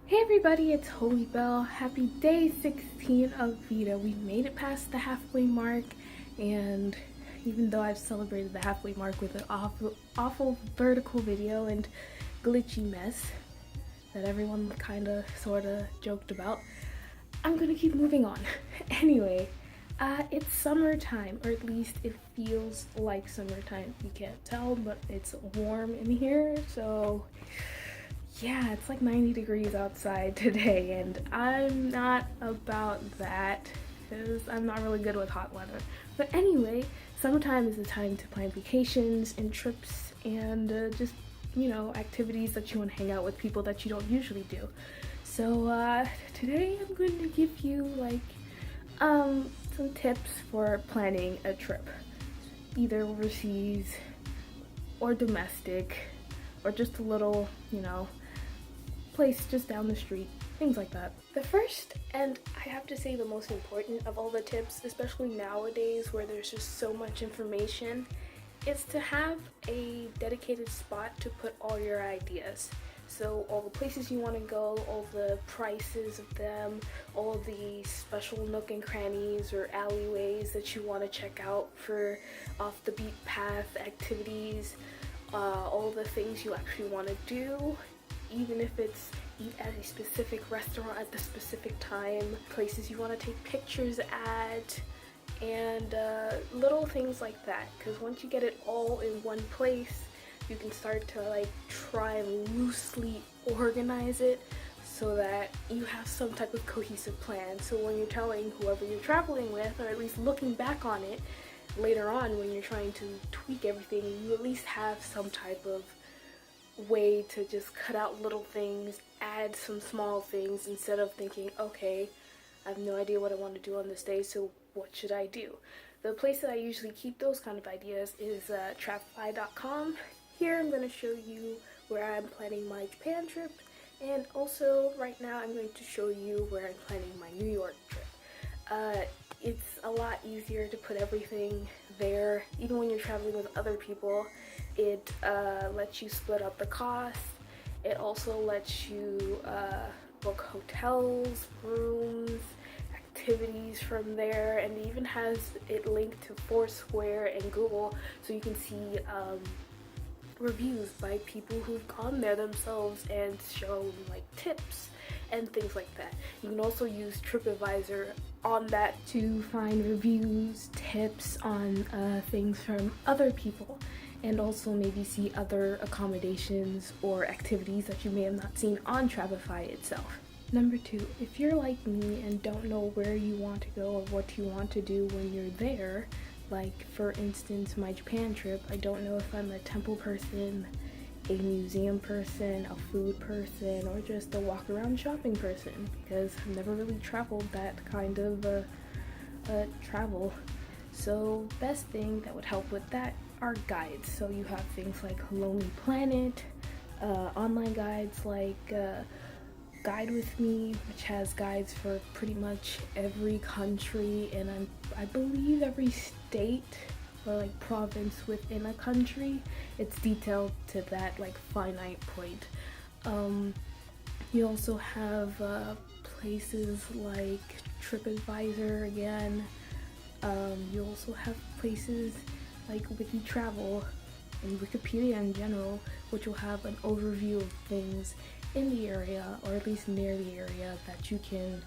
Hey everybody, it's Holy Bell. Happy day 16 of Vita. We made it past the halfway mark, and even though I've celebrated the halfway mark with an awful vertical video and glitchy mess that everyone kinda sorta joked about, I'm gonna keep moving on. Anyway, it's summertime, or at least it feels like summertime. You can't tell, but it's warm in here, so yeah, it's like 90 degrees outside today, and I'm not about that because I'm not really good with hot weather. But anyway, summertime is the time to plan vacations and trips and just, activities that you want to hang out with people that you don't usually do. So today I'm going to give you some tips for planning a trip, either overseas or domestic, or just a little, place just down the street, things like that. The first, and I have to say the most important of all the tips, especially nowadays where there's just so much information, is to have a dedicated spot to put all your ideas. So all the places you want to go, all the prices of them, all the special nook and crannies or alleyways that you want to check out for off the beat path activities, all the things you actually want to do, even if it's eat at a specific restaurant at the specific time, places you want to take pictures at, and little things like that. Because once you get it all in one place, you can start to try and loosely organize it so that you have some type of cohesive plan. So when you're telling whoever you're traveling with, or at least looking back on it later on when you're trying to tweak everything, you at least have some type of way to just cut out little things, add some small things, instead of thinking, okay, I have no idea what I want to do on this day, so what should I do? The place that I usually keep those kind of ideas is Travelify.com. Here I'm going to show you where I'm planning my Japan trip, and also right now I'm going to show you where I'm planning my New York trip. It's a lot easier to put everything there, even when you're traveling with other people. It lets you split up the cost. It also lets you book hotels, rooms, activities from there, and it even has it linked to Foursquare and Google, so you can see reviews by people who've gone there themselves and shown tips and things like that. You can also use TripAdvisor on that to find reviews, tips on things from other people, and also maybe see other accommodations or activities that you may have not seen on Travelify itself. Number 2, if you're like me and don't know where you want to go or what you want to do when you're there, like for instance my Japan trip, I don't know if I'm a temple person, a museum person, a food person, or just a walk around shopping person, because I've never really traveled that kind of travel. So best thing that would help with that are guides. So you have things like Lonely Planet, online guides like Guide With Me, which has guides for pretty much every country, and I believe every state or province within a country. It's detailed to that finite point. You also have places like TripAdvisor again. You also have places like Wiki Travel and Wikipedia in general, which will have an overview of things in the area, or at least near the area, that you can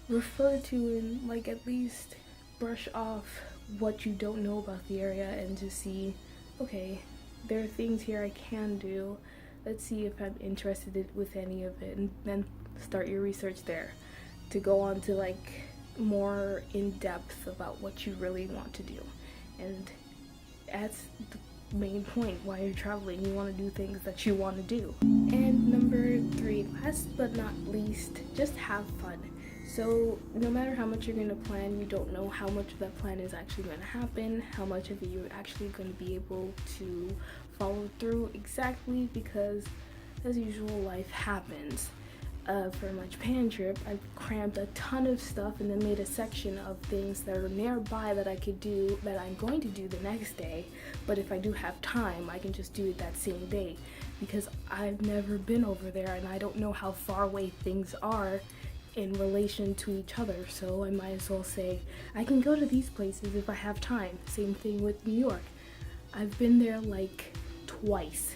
refer to and at least brush off what you don't know about the area, and to see, okay, there are things here I can do. Let's see if I'm interested with any of it, and then start your research there to go on to more in depth about what you really want to do. And that's the main point why you're traveling. You want to do things that you want to do. And number 3, last but not least, just have fun. So no matter how much you're going to plan, you don't know how much of that plan is actually going to happen, how much of it you're actually going to be able to follow through exactly, because as usual, life happens. For my Japan trip, I crammed a ton of stuff and then made a section of things that are nearby that I could do, that I'm going to do the next day, but if I do have time, I can just do it that same day. because I've never been over there and I don't know how far away things are in relation to each other. So I might as well say I can go to these places if I have time. Same thing with New York. I've been there like twice.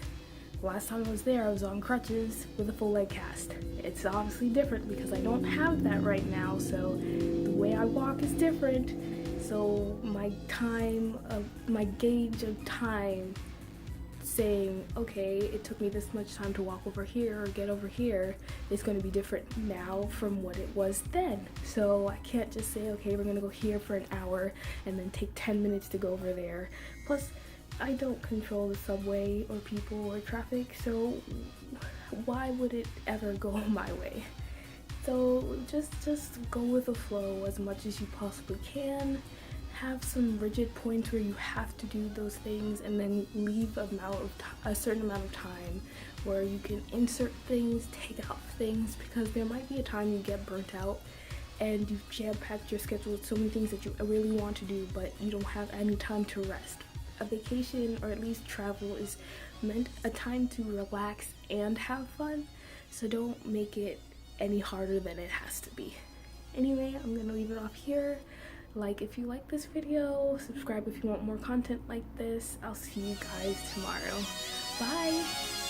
Last time I was there, I was on crutches with a full leg cast. It's obviously different because I don't have that right now, so the way I walk is different. So my gauge of time saying, okay, it took me this much time to walk over here or get over here is going to be different now from what it was then. So I can't just say, okay, we're going to go here for an hour and then take 10 minutes to go over there. Plus, I don't control the subway or people or traffic, so why would it ever go my way? So just go with the flow as much as you possibly can. Have some rigid points where you have to do those things, and then leave a certain amount of time where you can insert things, take out things, because there might be a time you get burnt out and you've jam-packed your schedule with so many things that you really want to do, but you don't have any time to rest. A vacation, or at least travel, is meant a time to relax and have fun, so don't make it any harder than it has to be. Anyway, I'm gonna leave it off here. Like if you like this video, subscribe if you want more content like this. I'll see you guys tomorrow. Bye!